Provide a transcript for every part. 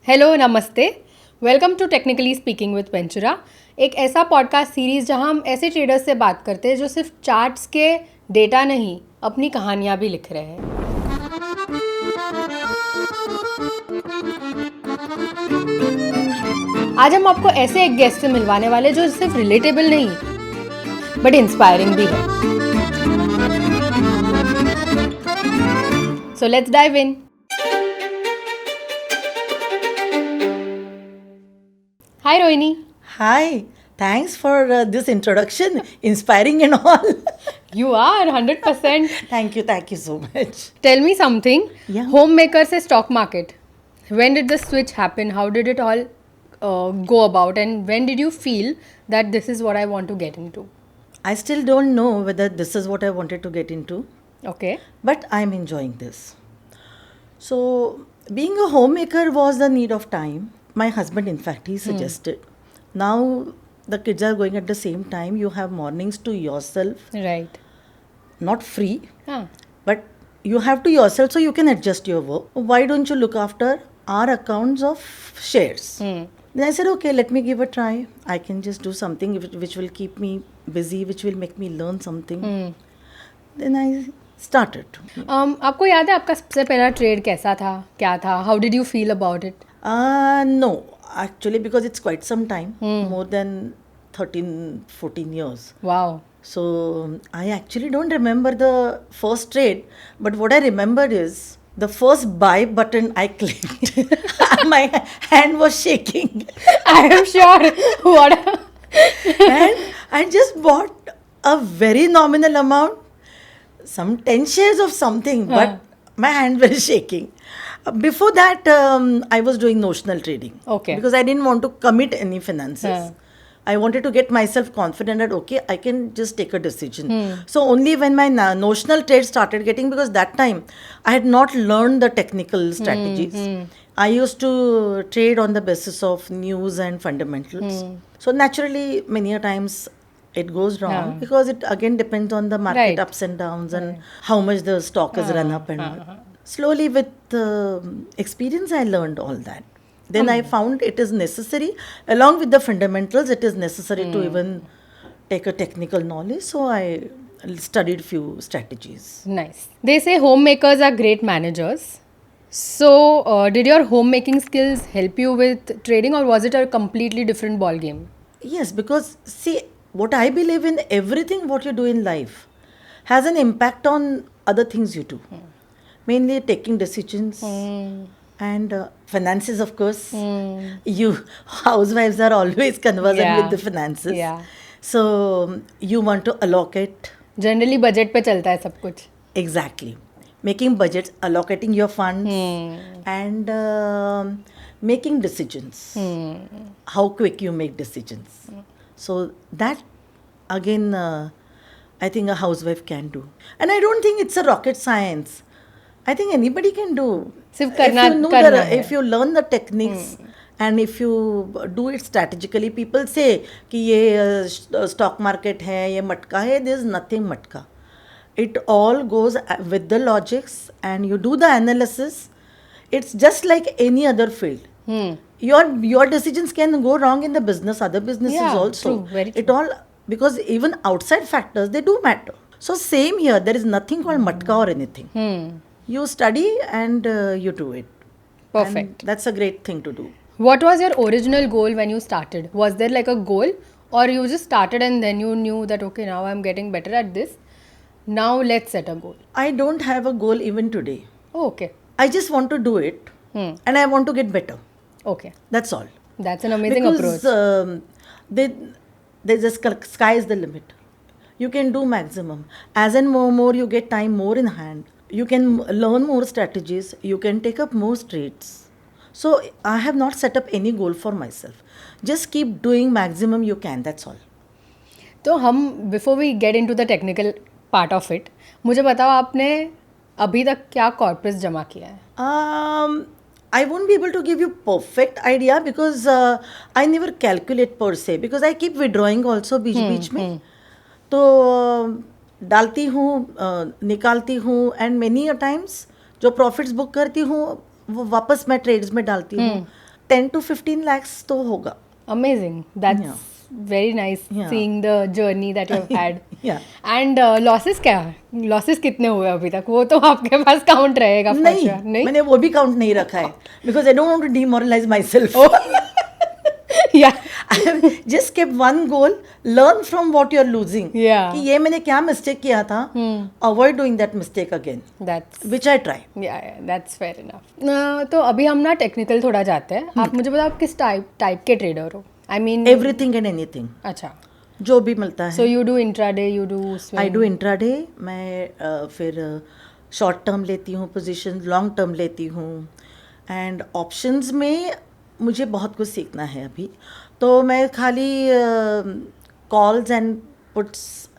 Hello नमस्ते, welcome to technically speaking with Ventura. एक ऐसा पॉडकास्ट सीरीज़ जहां हम ऐसे ट्रेडर्स से बात करते हैं जो सिर्फ चार्ट्स के डेटा नहीं, अपनी कहानियां भी लिख रहे हैं। आज हम आपको ऐसे एक गेस्ट से मिलवाने वाले जो सिर्फ रिलेटेबल नहीं बट इंस्पायरिंग भी है। So let's dive in. Hi Rohini. Hi, thanks for this introduction, inspiring and all. You are 100%. Thank you so much. Tell me something. Yeah. Homemaker से stock market. When did the switch happen? How did it all go about? And when did you feel that this is what I want to get into? I still don't know whether this is what I wanted to get into, Okay. but I'm enjoying this. So, being a homemaker was the need of time. My husband, in fact, he suggested. Now, the kids are going at the same time. You have mornings to yourself, Right. not free, Huh. but you have to yourself so you can adjust your work. Why don't you look after our accounts of shares? Then I said, okay, let me give a try. I can just do something which will keep me busy, which will make me learn something. Then I started. आपको याद है आपका सबसे पहला trade कैसा था, क्या था? How did you feel about it? No, actually, because it's quite some time, more than 13, 14 years. Wow. So I actually don't remember the first trade, but what I remember is the first buy button I clicked. My hand was shaking, I am sure. What? and I just bought a very nominal amount, some 10 shares of something, but my hand was shaking. Before that, I was doing notional trading. Okay. Because I didn't want to commit any finances. I wanted to get myself confident that, okay, I can just take a decision. So only when my notional trade started getting, because that time I had not learned the technical strategies. I used to trade on the basis of news and fundamentals. So naturally, many a times it goes wrong because it again depends on the market Right. ups and downs and how much the stock has run up and all. Slowly with experience, I learned all that. Then I found it is necessary, along with the fundamentals, it is necessary to even take a technical knowledge. So I studied few strategies. Nice. They say homemakers are great managers. So, did your homemaking skills help you with trading, or was it a completely different ball game? Yes, because see, what I believe in, everything what you do in life has an impact on other things you do. Mainly taking decisions and finances, of course. You housewives are always conversant Yeah. with the finances. Yeah. So you want to allocate. Generally budget पे चलता है सब कुछ. Exactly. Making budgets, allocating your funds, and making decisions. How quick you make decisions. So that, again, I think a housewife can do. And I don't think it's a rocket science. I think anybody can do. सिर्फ If करना you know करना है. if you learn the techniques and if you do it strategically, people say कि ये stock market है, ये मटका है. There's nothing मटका. It all goes with the logics, and you do the analysis. It's just like any other field. Your decisions can go wrong in the business, other businesses Yeah, also. true, very It all, because even outside factors, they do matter. So same here, there is nothing called matka or anything. You study and you do it. Perfect. And that's a great thing to do. What was your original goal when you started? Was there like a goal, or you just started and then you knew that okay, now I'm getting better at this. Now let's set a goal. I don't have a goal even today. Oh, okay. I just want to do it, and I want to get better. Okay. That's all. That's an amazing Because approach. there's a sky is the limit. You can do maximum. As and more you get time more in hand. You can learn more strategies. You can take up more trades. So I have not set up any goal for myself. Just keep doing maximum you can. That's all. तो हम before we get into the technical part of it, मुझे बताओ आपने अभी तक क्या corpus जमा किया है? I won't be able to give you perfect idea because I never calculate per se, because I keep withdrawing also बीच में. तो डालती हूँ, निकालती हूँ, एंड मेनी अ टाइम्स जो प्रॉफिट्स बुक करती हूँ वो वापस मैं ट्रेड्स में डालती हूँ. 10 to 15 lakhs तो होगा. Amazing. That's very nice seeing the journey that you have had. And losses क्या है? Losses कितने हुए अभी तक? वो तो आपके पास count रहेगा for sure. नहीं, मैंने वो भी count नहीं रखा है because I don't want to demoralize myself. Yeah. I have just kept one goal, learn from what you're losing. Yeah. कि ये मैंने क्या mistake किया था, avoid doing that mistake again. That's which I try. Yeah, that's fair enough. तो अभी हम ना टेक्निकल थोड़ा जाते हैं. आप मुझे बताओ आप किस टाइप के ट्रेडर हो? I mean everything and anything. अच्छा. जो भी मिलता है. So you do intraday, you do swing. I do intraday. मैं फिर short term लेती हूँ position, long term लेती हूँ. And options में मुझे बहुत कुछ सीखना है अभी. तो मैं खाली कॉल्स एंड पुट्स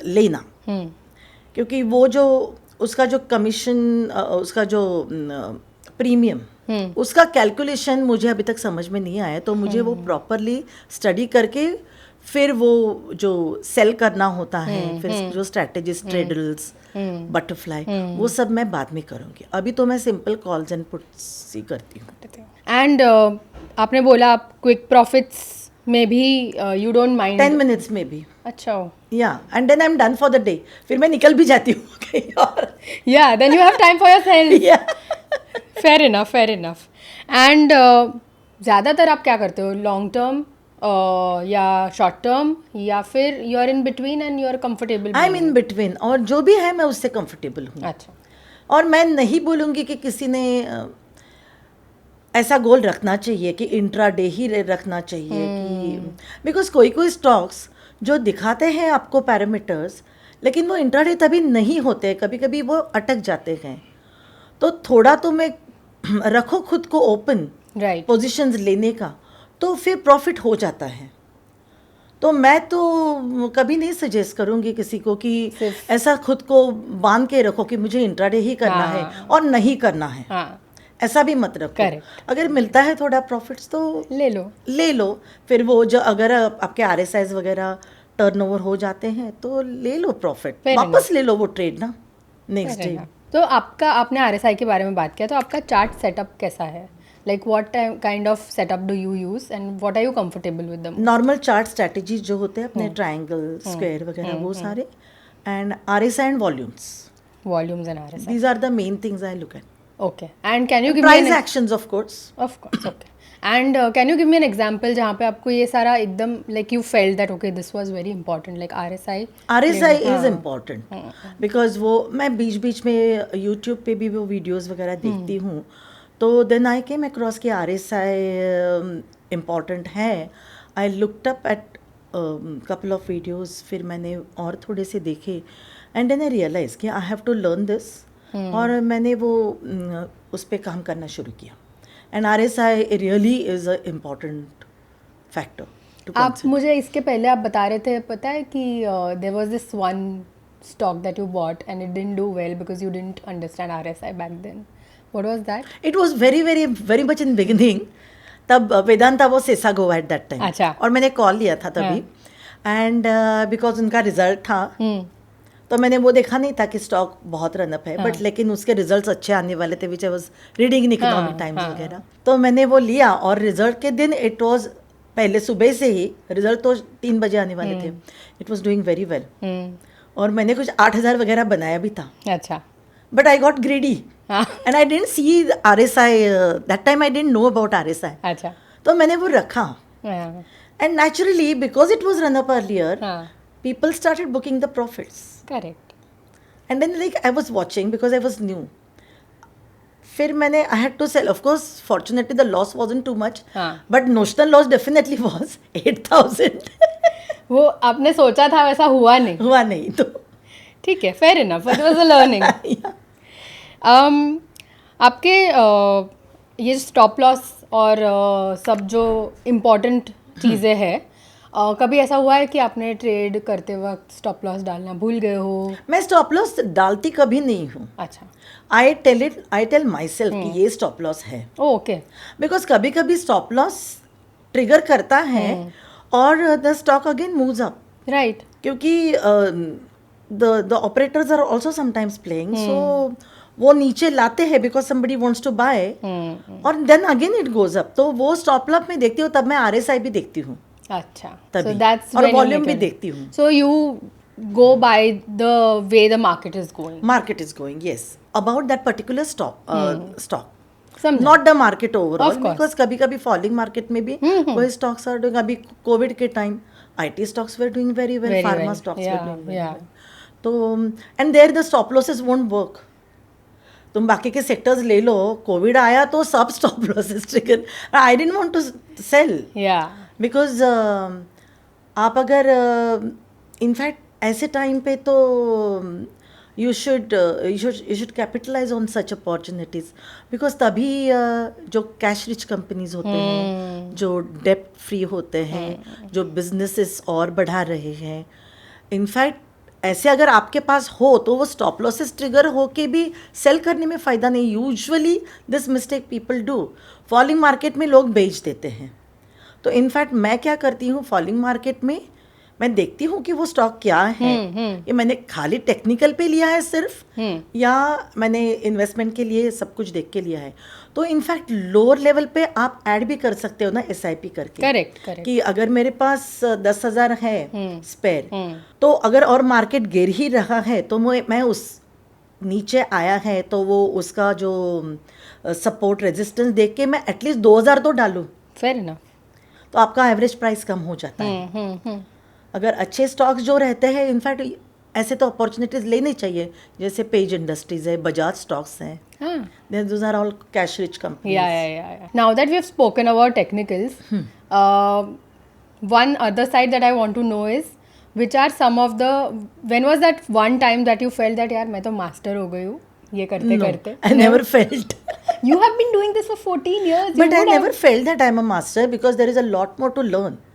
लेना, क्योंकि वो जो उसका जो कमीशन, उसका जो प्रीमियम, उसका कैलकुलेशन मुझे अभी तक समझ में नहीं आया. तो मुझे वो प्रॉपरली स्टडी करके फिर वो जो सेल करना होता है, फिर जो स्ट्रैटेजीज, ट्रेडल्स, बटरफ्लाई, वो सब मैं बाद में करूँगी. अभी तो मैं सिंपल कॉल्स एंड पुट्स ही करती हूँ. एंड आपने बोला आप क्विक प्रॉफिट्स में भी यू डोंट माइंड 10 minutes में भी. अच्छा. या and then I am done for the day. फिर मैं निकल भी जाती हूँ कहीं और. या then you have time for yourself. Fair enough, fair enough. And ज़्यादातर आप क्या करते हो? लॉन्ग टर्म या शॉर्ट टर्म, या फिर you are in between and you are comfortable? I am in between, और जो भी है मैं उससे कंफर्टेबल हूँ. अच्छा. और मैं नहीं बोलूँगी कि किसी ने ऐसा गोल रखना चाहिए कि इंट्राडे ही रखना चाहिए, कि बिकॉज कोई स्टॉक्स जो दिखाते हैं आपको पैरामीटर्स, लेकिन वो इंट्राडे तभी नहीं होते, कभी कभी वो अटक जाते हैं. तो थोड़ा तो मैं रखो खुद को ओपन, राइट, पोजीशंस लेने का, तो फिर प्रॉफिट हो जाता है. तो मैं तो कभी नहीं सजेस्ट करूँगी किसी को कि ऐसा खुद को बांध के रखो कि मुझे इंट्राडे ही करना है और नहीं करना है. ऐसा भी मत रखो. अगर मिलता है थोड़ा प्रॉफिट्स तो ले लो. फिर वो जो अगर आपके RSIs वगैरह टर्नओवर हो जाते हैं तो ले लो प्रॉफिट, वापस ले लो वो ट्रेड ना नेक्स्ट डे. तो आपने RSI के बारे में बात किया, तो आपका चार्ट सेटअप कैसा है? Like what kind of setup do you use and what are you comfortable with them? Normal chart strategies जो होते हैं अपने, ट्रायंगल, स्क्वायर वगैरह, वो सारे, and RSI and volumes and RSI. These are the main things I look at. Okay. And can you give price me actions of course. Of course. Okay. And can you give me an example जहाँ पे आपको ये सारा एकदम like you felt that okay this was very important, like RSI is important because वो मैं बीच में YouTube पे भी वो वीडियोस वगैरह देखती हूँ. तो देन आई केम अक्रॉस कि RSI इम्पॉर्टेंट है. I looked up at couple of videos, फिर मैंने और थोड़े से देखे, एंड देन आई रियलाइज कि I have to learn this. और मैंने वो उस पर काम करना शुरू किया. And RSI really is a important factor. आप मुझे इसके पहले आप बता रहे थे, पता है कि there was this one stock that you bought and it didn't do well because you didn't understand RSI back then. What was that? It was very much in beginning. तब वेदांता वो सेसागो एट दैट टाइम. अच्छा. और मैंने call लिया था तभी, and because उनका result था, तो मैंने वो देखा नहीं था कि स्टॉक बहुत रनअप है, बट लेकिन उसके रिजल्ट्स अच्छे आने वाले थे, which I was reading in Economic Times वगैरह. तो मैंने वो लिया, और रिजल्ट के दिन इट वाज पहले सुबह से ही, रिजल्ट तो 3 बजे आने वाले थे. It was doing very well, और मैंने कुछ 8,000 वगैरह बनाया भी था. अच्छा. But I got ग्रेडी and I didn't see the RSI. That time I didn't know about RSI. अच्छा. तो मैंने वो रखा. And naturally, because it was run up earlier, people started booking the profits. Correct. And then like I was watching because I was new. फिर मैंने I had to sell. Of course, fortunately the loss wasn't too much. But notional loss definitely was 8,000. वो आपने सोचा था, वैसा हुआ नहीं तो ठीक है, fair enough. It was a learning. Yeah. आपके ये स्टॉप लॉस और सब जो इम्पोर्टेंट चीज़ें हैं, कभी ऐसा हुआ है कि आपने ट्रेड करते वक्त स्टॉप लॉस डालना भूल गए हो? मैं स्टॉप लॉस डालती कभी नहीं हूँ. अच्छा. आई टेल माई सेल्फ कि ये स्टॉप लॉस है. ओके. बिकॉज कभी कभी स्टॉप लॉस ट्रिगर करता है और the stock again moves up. Right. क्योंकि the operators are also sometimes playing. So वो नीचे लाते हैं because somebody wants to buy, और then again it goes up. तो वो स्टॉप लॉस में देखती हूँ, तब मैं RSI भी देखती हूँ. अच्छा, तभी. so that's और when you वॉल्यूम make भी it. देखती हूँ. So you go by the way the market is going. Market is going, yes, about that particular stock. समझा. Not the market overall, Of course. because कभी कभी falling market में भी कोई stocks are doing. अभी Covid के time IT stocks were doing very well, Very pharma well. stocks Yeah, were doing very yeah. well. तो and there the stop losses won't work. तुम बाकी के सेक्टर्स ले लो, कोविड आया तो सब stop losses trigger. I didn't want to sell Yeah. Because आप अगर इनफैक्ट ऐसे टाइम पे तो you should capitalise on such opportunities, because तभी जो कैश रिच कंपनीज होते हैं, जो डेप्ट फ्री होते हैं, जो बिजनेसेस और बढ़ा रहे हैं, इनफैक्ट ऐसे अगर आपके पास हो तो वो स्टॉप लॉसेस ट्रिगर हो के भी सेल करने में फ़ायदा नहीं. Usually this mistake people do. Falling market में लोग बेच देते हैं. तो इनफैक्ट मैं क्या करती हूँ, फॉलिंग मार्केट में मैं देखती हूँ कि वो स्टॉक क्या है. ये मैंने खाली टेक्निकल पे लिया है सिर्फ, या मैंने इन्वेस्टमेंट के लिए सब कुछ देख के लिया है. तो इनफैक्ट लोअर लेवल पे आप ऐड भी कर सकते हो ना SIP करके. करेक्ट. कि अगर मेरे पास 10,000 है स्पेयर, तो अगर और मार्केट गिर ही रहा है तो मैं उस नीचे आया है तो वो उसका जो सपोर्ट रेजिस्टेंस देख के मैं एटलीस्ट 2,000 तो डालूं. Fair enough. तो आपका एवरेज प्राइस कम हो जाता है. अगर अच्छे स्टॉक्स जो रहते हैं, इनफैक्ट ऐसे तो अपॉर्चुनिटीज लेनी चाहिए, जैसे पेज इंडस्ट्रीज है, बजाज स्टॉक्स हैं. Those are all cash rich companies. Yeah. Now that we have spoken about technicals, one other side that I want to know is which are some of the, when was that one time that you felt that यार मैं तो master हो गई हूँ ये करते करते? I never felt. You have been doing this for 14 years. But I never felt that I'm a master because there is a lot more to learn.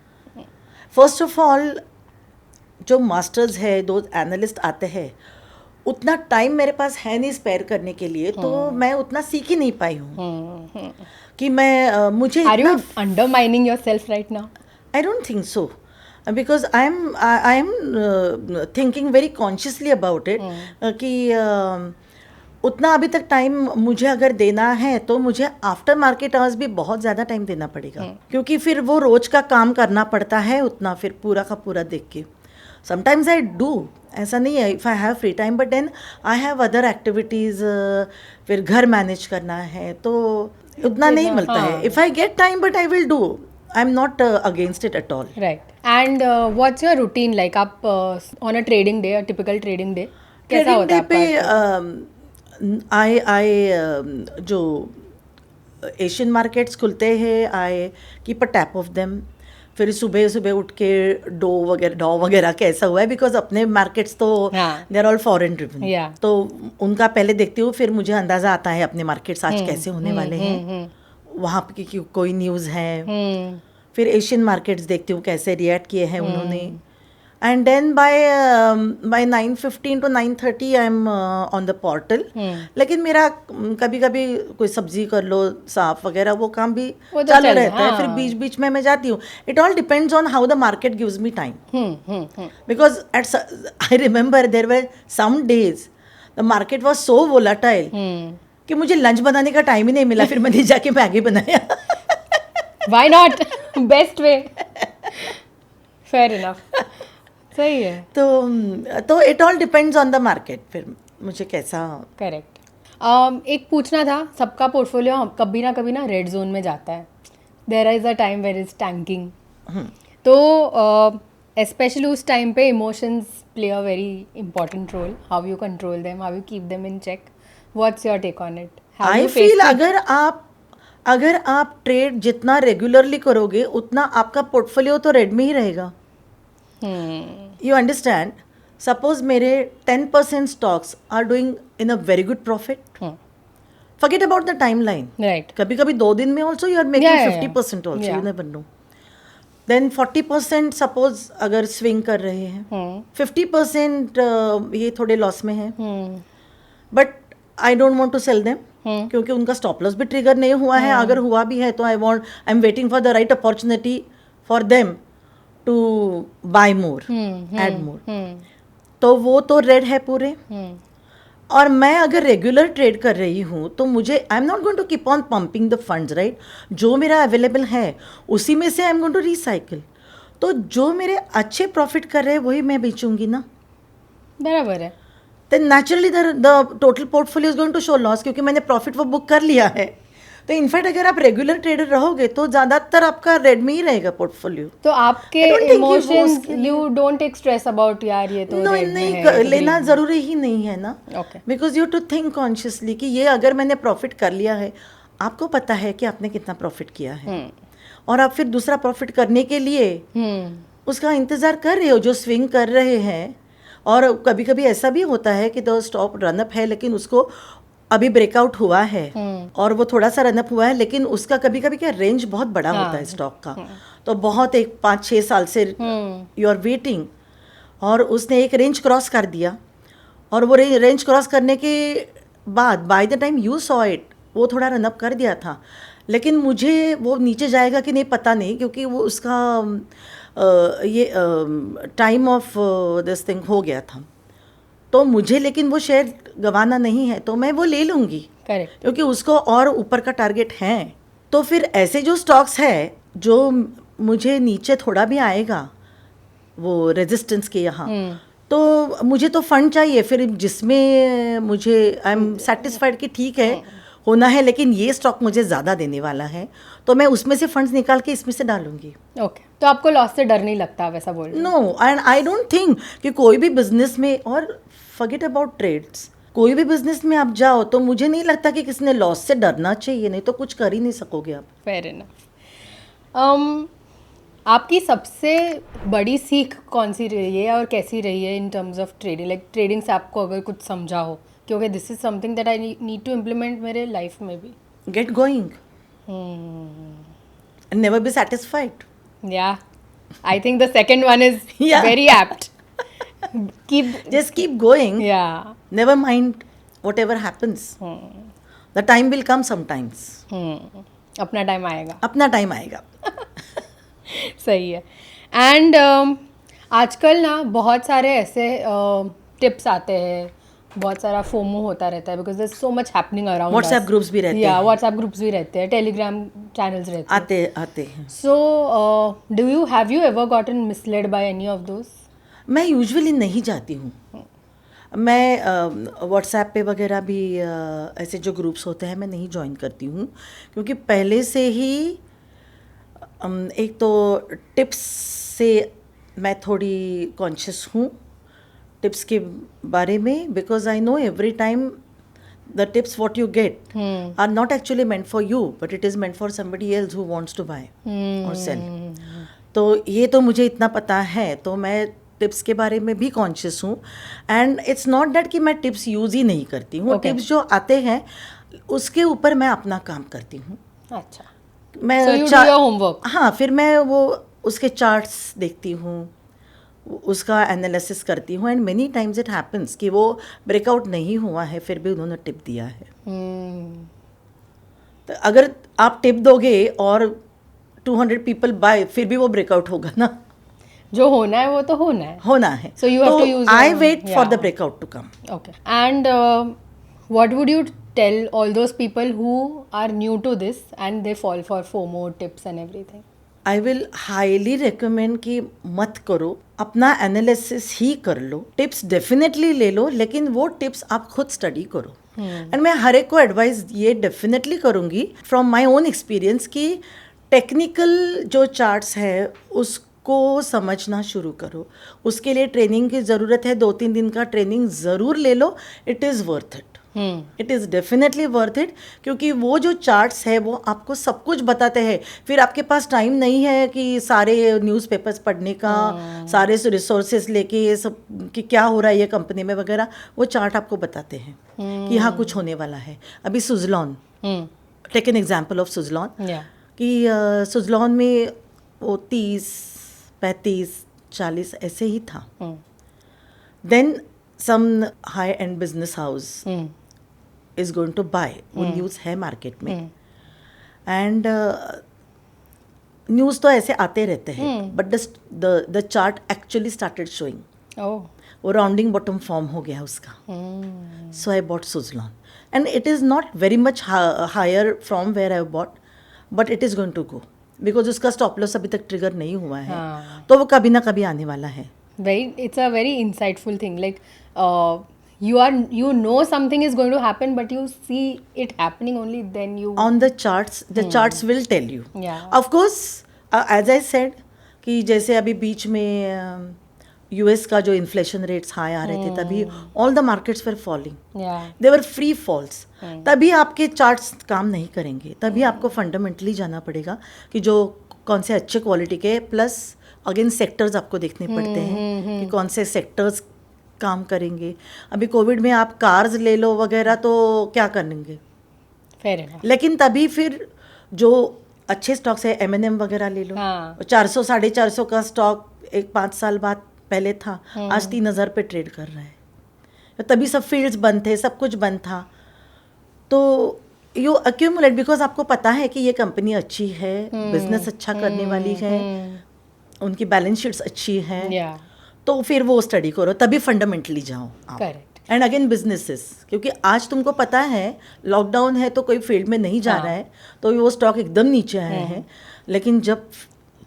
First of all, जो मास्टर्स है, दो analyst आते हैं, उतना time मेरे पास है नहीं spare करने के लिए, तो मैं उतना सीख ही नहीं पाई हूँ कि मैं मुझे. Are you undermining yourself right now? I don't think so, because I am thinking very consciously about it. कि उतना अभी तक टाइम मुझे अगर देना है तो मुझे आफ्टर मार्केट आवर्स भी बहुत ज़्यादा टाइम देना पड़ेगा, क्योंकि फिर वो रोज का काम करना पड़ता है उतना, फिर पूरा का पूरा देख के. समटाइम्स आई डू, ऐसा नहीं है if I have free time, but then I have other activities. फिर घर मैनेज करना है तो उतना नहीं मिलता है. If I get time, but I will do. I am not against it at all. Right. And what's your routine like? आप on a trading day, a typical trading day, कैसा होता है आपका? पे जो एशियन मार्केट्स खुलते हैं, I keep a tap of them. फिर सुबह सुबह उठ के डॉ वगैरह कैसा हुआ है, बिकॉज अपने मार्केट्स तो they are all foreign driven, तो उनका पहले देखती हूँ, फिर मुझे अंदाज़ा आता है अपने मार्केट्स आज कैसे होने वाले हैं, वहाँ की कोई न्यूज़ है. फिर एशियन मार्केट्स देखती हूँ कैसे रिएक्ट किए हैं उन्होंने. And then by 9:15 to 9:30 I am on the portal. लेकिन मेरा कभी कभी कोई सब्जी कर लो, साफ वगैरह, वो काम भी चालू रहता है. फिर बीच बीच में मैं जाती हूँ. It all depends on how the market gives me time, because I remember there were some days the market was so volatile कि मुझे लंच बनाने का टाइम ही नहीं मिला. फिर मैंने जाके मैगी बनाया. Why not? Best way. Fair enough. सही है. तो it all depends on the market. फिर मुझे कैसा. करेक्ट. एक पूछना था, सबका पोर्टफोलियो कभी ना रेड जोन में जाता है. There is a time where is tanking. तो स्पेशली उस टाइम पे emotions play a very important role. How you control them, how you keep them in check. What's your take on it? I feel अगर आप trade जितना regularly करोगे उतना आपका portfolio तो रेड में ही रहेगा. You understand? Suppose मेरे 10% stocks are doing in a very good profit. Forget about the timeline. Right. कभी कभी 2 दिन में also you are making 50% also. You never know. Then 40% suppose अगर swing कर रहे हैं, 50% ये थोड़े लॉस में है. But I don't want to sell them. क्योंकि उनका स्टॉप लॉस भी ट्रिगर नहीं हुआ है. अगर हुआ भी है तो I am waiting for the right opportunity for them to buy more, add more. तो वो तो रेड है पूरे. और मैं अगर रेगुलर ट्रेड कर रही हूँ तो मुझे I am not going to keep on pumping the funds, right. जो मेरा अवेलेबल है उसी में से I am going to recycle. तो जो मेरे अच्छे प्रॉफिट कर रहे हैं वही मैं बेचूंगी ना. बराबर है. Then naturally the total portfolio is going to show loss, क्योंकि मैंने प्रॉफिट वो बुक कर लिया है. तो इनफैक्ट अगर आप रेगुलर ट्रेडर रहोगे तो ज़्यादातर आपका रेड में ही रहेगा पोर्टफोलियो. तो आपके I don't think कि वो इमोशंस, उसके लिए- you don't take stress about यार ये तो red में नहीं है, लेना green. ज़रूरी ही नहीं है ना. Okay. Because you too think consciously कि ये अगर मैंने प्रॉफिट कर लिया है, आपको पता है कि आपने कितना प्रॉफिट किया है, और आप फिर दूसरा प्रॉफिट करने के लिए उसका इंतज़ार कर रहे हो जो स्विंग कर रहे हैं. और कभी कभी ऐसा भी होता है कि तो स्टॉक रनअप है लेकिन उसको अभी ब्रेकआउट हुआ है, और वो थोड़ा सा रनअप हुआ है, लेकिन उसका कभी कभी क्या रेंज बहुत बड़ा होता है स्टॉक का. तो बहुत एक 5-6 साल से यू आर वेटिंग, और उसने एक रेंज क्रॉस कर दिया, और वो रेंज क्रॉस करने के बाद by the time you saw it वो थोड़ा रनअप कर दिया था. लेकिन मुझे वो नीचे जाएगा कि नहीं पता नहीं, क्योंकि वो उसका ये टाइम ऑफ दिस थिंग हो गया था. तो मुझे लेकिन वो शेयर गंवाना नहीं है, तो मैं वो ले लूँगी. करेक्ट. क्योंकि उसको और ऊपर का टारगेट है. तो फिर ऐसे जो स्टॉक्स है जो मुझे नीचे थोड़ा भी आएगा वो रेजिस्टेंस के यहाँ, तो मुझे तो फंड चाहिए फिर जिसमें मुझे आई एम सेटिस्फाइड कि ठीक है होना है, लेकिन ये स्टॉक मुझे ज़्यादा देने वाला है, तो मैं उसमें से फंड्स निकाल के इसमें से डालूंगी. ओके. तो आपको लॉस से डर नहीं लगता, वैसा बोल रहे हो? No, and I don't think कि कोई भी बिजनेस में, और फॉरगेट अबाउट ट्रेड्स, कोई भी बिजनेस में आप जाओ तो मुझे नहीं लगता कि किसी ने लॉस से डरना चाहिए, नहीं तो कुछ कर ही नहीं सकोगे आप. Fair enough. आपकी सबसे बड़ी सीख कौन सी रही है और कैसी रही है in terms of trading? Like trading से आपको अगर कुछ समझा हो, क्योंकि this is something that I need to implement मेरे लाइफ में भी. Get going, never be satisfied. या I think the second one is Yeah. Very apt. Just keep going. या. Never mind whatever happens. The time will come sometimes. अपना time आएगा. अपना time आएगा. सही है. एंड आजकल ना बहुत सारे ऐसे टिप्स आते हैं, बहुत सारा फोमो होता रहता है, because there is so much happening around. WhatsApp groups भी रहते या हैं. व्हाट्सएप ग्रुप्स भी रहते हैं, टेलीग्राम चैनल्स रहते हैं. आते हैं. So do have you ever gotten misled by any of those? मैं यूजुअली नहीं जाती हूँ. मैं व्हाट्सएप पे वगैरह भी ऐसे जो ग्रुप्स होते हैं मैं नहीं ज्वाइन करती हूँ, क्योंकि पहले से ही एक तो टिप्स से मैं थोड़ी कॉन्शियस हूँ टिप्स के बारे में, because I know every time the tips what you get are not actually meant for you, but it is meant for somebody else who wants to buy और सेल. तो ये तो मुझे इतना पता है, तो मैं टिप्स के बारे में भी कॉन्शियस हूँ. एंड इट्स नॉट दैट कि मैं टिप्स यूज़ ही नहीं करती हूँ. टिप्स जो आते हैं उसके ऊपर मैं अपना काम करती हूँ. अच्छा. मैं So you do your homework. हाँ, फिर मैं वो उसके चार्ट्स देखती हूँ, उसका एनालिसिस करती हूँ. And many times it happens कि वो ब्रेकआउट नहीं हुआ है फिर भी उन्होंने टिप दिया है. तो अगर आप टिप दोगे और 200 पीपल बाय, फिर भी वो ब्रेकआउट होगा ना. जो होना है वो तो होना है. So you have to use I your- wait for yeah. the breakout to come. Okay. And what would you tell all those people who are new to this and they fall for FOMO tips and everything? I will highly recommend कि मत करो, अपना analysis ही कर लो. Tips definitely ले लो, लेकिन वो tips आप खुद स्टडी करो. एंड मैं हर एक को एडवाइस ये डेफिनेटली करूँगी फ्रॉम माई ओन एक्सपीरियंस कि टेक्निकल जो चार्ट्स है उसको समझना शुरू करो. उसके लिए ट्रेनिंग की ज़रूरत है, 2-3 दिन का ट्रेनिंग ज़रूर ले लो. It is worth it. It is definitely worth it, क्योंकि वो जो चार्ट्स है वो आपको सब कुछ बताते हैं. फिर आपके पास टाइम नहीं है कि सारे न्यूज़पेपर्स पढ़ने का, सारे रिसोर्सेज लेके ये सब कि क्या हो रहा है ये कंपनी में वगैरह. वो चार्ट आपको बताते हैं कि हाँ कुछ होने वाला है. अभी Suzlon, take an example of Suzlon, कि सुजलॉन में वो 30, 35, 40 ऐसे ही था. Then some high end business house is going to buy. वो न्यूज़ है मार्केट में. एंड न्यूज़ तो ऐसे आते रहते हैं, but the chart actually started showing. वो राउंडिंग बॉटम फॉर्म हो गया उसका. So I bought Suzlon and it is not very much higher from where I bought, but it is going to go because उसका स्टॉप लॉस अभी तक trigger नहीं हुआ है. तो वो कभी ना कभी आने वाला है. It's a very insightful thing. Like, you know something is going to happen, but you see it happening only then you. On the charts will tell you. Yeah. Of course, as I said, कि जैसे अभी बीच में US का जो inflation rates high आ रहे थे तभी all the markets were falling. They were free falls. तभी आपके चार्ट्स काम नहीं करेंगे. तभी आपको फंडामेंटली जाना पड़ेगा कि जो कौन से अच्छे क्वालिटी के, प्लस अगेन सेक्टर्स आपको देखने पड़ते हैं कि कौन से सेक्टर्स काम करेंगे. अभी कोविड में आप कार्स ले लो वगैरह तो क्या करेंगे. Fair enough. लेकिन तभी फिर जो अच्छे स्टॉक्स है M&M वगैरह ले लो. 400 450 का स्टॉक 5 साल बाद पहले था, आज 3000 पे ट्रेड कर रहा है. तभी सब फील्ड्स बंद थे, सब कुछ बंद था. तो यू अक्यूमुलेट बिकॉज आपको पता है कि ये कंपनी अच्छी है, बिजनेस अच्छा करने वाली है, उनकी बैलेंस शीट्स अच्छी हैं. तो फिर वो स्टडी करो, तभी फंडामेंटली जाओ आप. करेक्ट. एंड अगेन बिजनेसेस, क्योंकि आज तुमको पता है लॉकडाउन है तो कोई फील्ड में नहीं जा रहा है तो वो स्टॉक एकदम नीचे आए हैं. लेकिन जब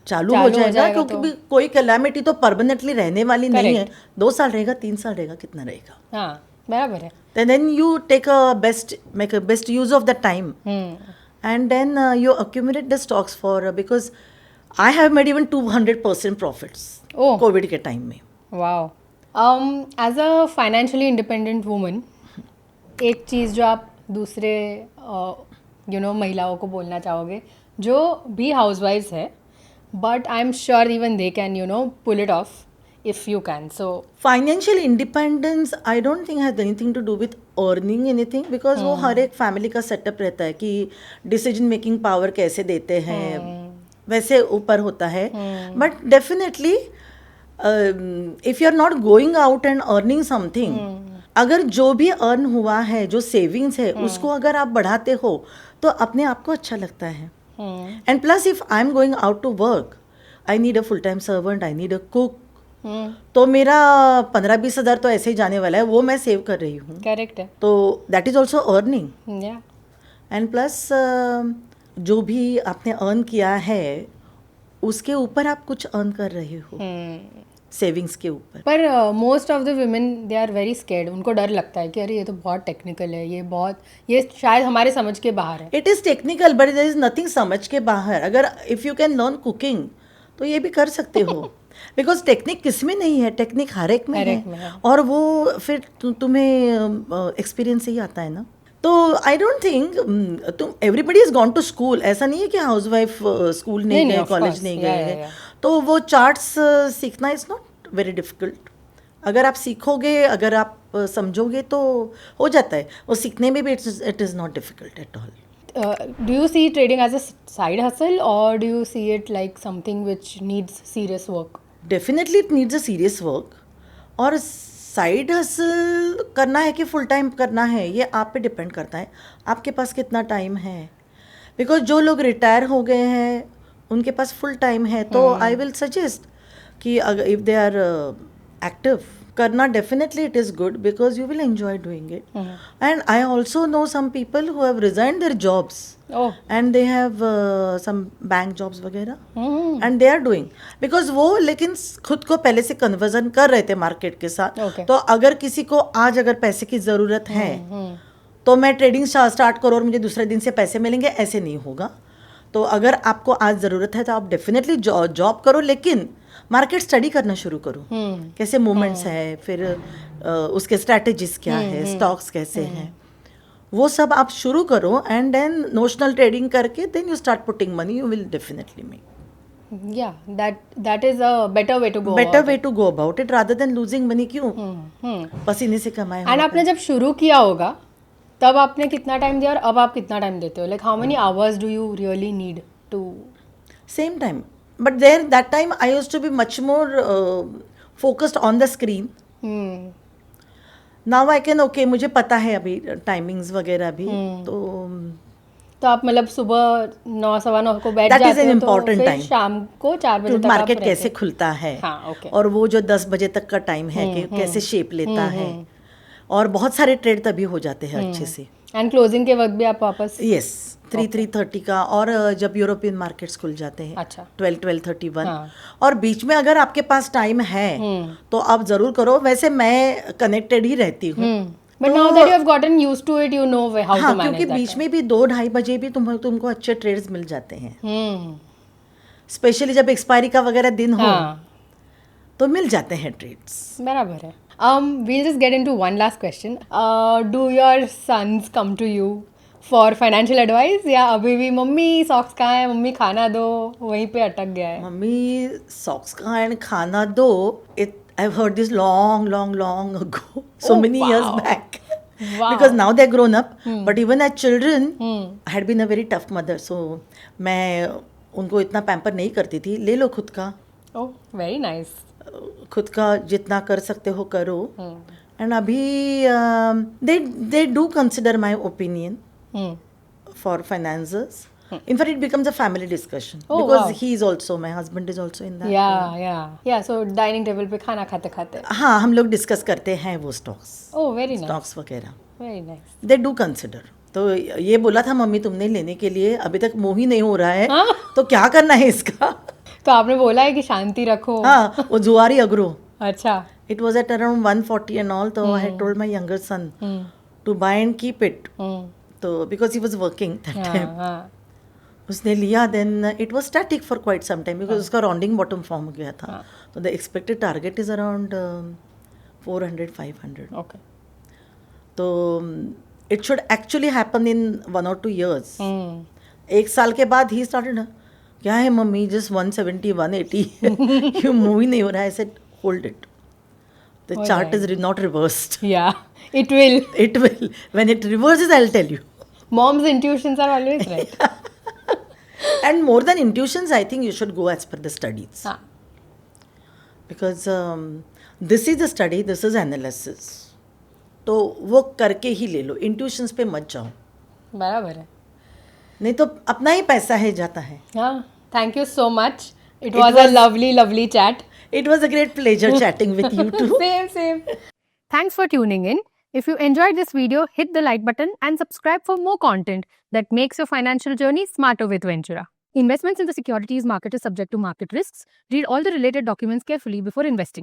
चालू हो जाएगा क्योंकि कोई कैलामिटी तो परमानेंटली रहने वाली नहीं है. 2 साल रहेगा, 3 साल रहेगा, कितना रहेगा. हाँ, बराबर है. then you make a best use of the time. And then you accumulate the stocks for because I have made even 200% profits COVID के टाइम में. Wow. As a financially independent woman, एक चीज़ जो आप दूसरे महिलाओं को बोलना चाहोगे जो भी हाउसवाइफ्स है, but I am sure even they can pull it off if you can. So financial independence I don't think has anything to do with earning anything because वो हर एक फैमिली का सेटअप रहता है कि डिसीजन मेकिंग पावर कैसे देते हैं वैसे ऊपर होता है. But definitely if you are not going out and earning something, अगर जो भी अर्न हुआ है, जो सेविंग्स है, उसको अगर आप बढ़ाते हो तो अपने आप को अच्छा लगता है. And plus if I am going out to work, I need a full time servant, I need a cook, तो मेरा 15-20 हज़ार तो ऐसे ही जाने वाला है, वो मैं सेव कर रही हूँ. करेक्ट है. तो that is also earning. And plus जो भी आपने अर्न किया है उसके ऊपर आप कुछ अर्न कर रहे हो, सेविंग्स के ऊपर. पर most of the women they are very scared. उनको डर लगता है कि अरे ये तो बहुत टेक्निकल है, ये शायद हमारे समझ के बाहर है. It is technical but there is nothing समझ के बाहर. अगर if you can learn cooking तो ये भी कर सकते हो. बिकॉज टेक्निक किस में नहीं है, टेक्निक हर एक में है. और वो फिर तुम्हें एक्सपीरियंस से ही आता है ना. तो आई डोंट थिंक तुम everybody is gone to school. ऐसा नहीं है कि हाउसवाइफ स्कूल नहीं गए, कॉलेज नहीं गए. तो वो चार्ट्स सीखना इज नॉट वेरी डिफिकल्ट. अगर आप सीखोगे, अगर आप समझोगे तो हो जाता है. वो सीखने में भी it is not difficult at all. Do you see trading as a side hustle or do you see it like something which needs serious work? Definitely it needs a serious work. और side hustle करना है कि full time करना है, ये आप पे depend करता है आपके पास कितना टाइम है. बिकॉज जो लोग रिटायर हो गए हैं उनके पास फुल टाइम है, तो आई विल सजेस्ट कि अगर इफ़ दे आर एक्टिव करना, definitely it is good because you will enjoy doing it. And I also know some people who have resigned their jobs and they have some bank jobs वगैरह and they are doing because वो लेकिन खुद को पहले से conversion कर रहे थे मार्केट के साथ. तो अगर किसी को आज अगर पैसे की ज़रूरत है तो मैं ट्रेडिंग स्टार्ट करूँ और मुझे दूसरे दिन से पैसे मिलेंगे, ऐसे नहीं होगा. तो अगर आपको आज ज़रूरत है तो आप डेफिनेटली जॉब करो, लेकिन मार्केट स्टडी करना शुरू करो. कैसे मूवमेंट्स है, फिर उसके स्ट्रैटेजीज क्या है, स्टॉक्स कैसे हैं, वो सब आप शुरू करो. एंड देन नोशनल ट्रेडिंग करके then you start putting money, you will definitely make. Yeah, that is a better way to go. Better way to go about it rather than losing money. क्यों? पसीने से कमाए. And आपने जब शुरू किया होगा तब आपने कितना टाइम दिया और अब आप कितना टाइम देते हो? Like how many hours do you really need to? Same time. But there, that time I used to be much more focused on the screen. Now I can, okay, मुझे पता है अभी टाइमिंग्स वगैरह भी, तो तो आप मतलब सुबह 9 सवा 9 को बैठ That is जाते an हो तो important फिर time. शाम को 4 बजे तो तक आप मार्केट रहते कैसे हो। खुलता है हाँ, okay. और वो जो 10 बजे तक का टाइम है कि कैसे शेप लेता है, और बहुत सारे ट्रेड तभी हो जाते हैं अच्छे से. एंड क्लोजिंग के वक्त भी आप वापस यस 3:30 का, और जब यूरोपियन मार्केट्स खुल जाते हैं अच्छा। 12:31, हाँ। और बीच में अगर आपके पास टाइम है तो आप ज़रूर करो. वैसे मैं कनेक्टेड ही रहती हूँ. But now that you have gotten used to it, you know how हाँ, टू मैनेज क्योंकि दैट। बीच में भी 2-2:30 बजे भी तुमको अच्छे ट्रेड्स मिल जाते हैं, स्पेशली जब एक्सपायरी का वगैरह दिन हो तो मिल जाते हैं ट्रेड्स. बराबर है. We'll just get into one last question. Do your sons come to you for financial advice, या अभी भी मम्मी सॉक्स कहाँ है, मम्मी खाना दो, वहीं पे अटक गया है? मम्मी सॉक्स कहाँ एंड खाना दो, I've heard this long ago, so many years back. Wow. Because now they're grown up, but even as children, I had been a very tough mother, so मैं उनको इतना पैम्पर नहीं करती थी. ले लो खुद का, Oh, very nice. खुद का जितना कर सकते हो करो. एंड अभी they do consider my opinion for finances. In fact, it becomes a family discussion Oh, because wow. he is also, my husband is also in that. Yeah. So dining table पे खाना खाते खाते. हाँ, हम लोग discuss करते हैं वो stocks Oh, very nice. Stocks वगैरह. Very nice. They do consider. तो ये बोला था मम्मी तुमने लेने के लिए, अभी तक मुंह ही नहीं हो रहा है, तो क्या करना है इसका. तो आपने बोला है कि शांति रखो. हाँ, वो जुआरी अग्रो. अच्छा. It was at around 140 and all, so I had told my younger son to buy and keep it. तो because he was working that time. उसने लिया, then it was static for quite some time because उसका rounding bottom form हो गया था. तो the expected target is around 400-500. Okay. तो it should actually happen in 1 or 2 years. एक साल के बाद he started, क्या है मम्मी, just 170-180 you मूव ही नहीं हो रहा है. I said hold it. The chart is not reversed. Yeah, it will. It will. When it reverses, I'll tell you. Mom's intuitions are always right. And more than intuitions, I think you should go as per the studies. हाँ. Because this is the study, this is analysis. तो वो करके ही ले लो, intuitions पे मत जाओ. बराबर है. नहीं तो अपना ही पैसा है जाता है. हाँ. Thank you so much. It was a lovely chat. It was a great pleasure chatting with you too. Same. Thanks for tuning in. If you enjoyed this video, hit the like button and subscribe for more content that makes your financial journey smarter with Ventura. Investments in the securities market is subject to market risks. Read all the related documents carefully before investing.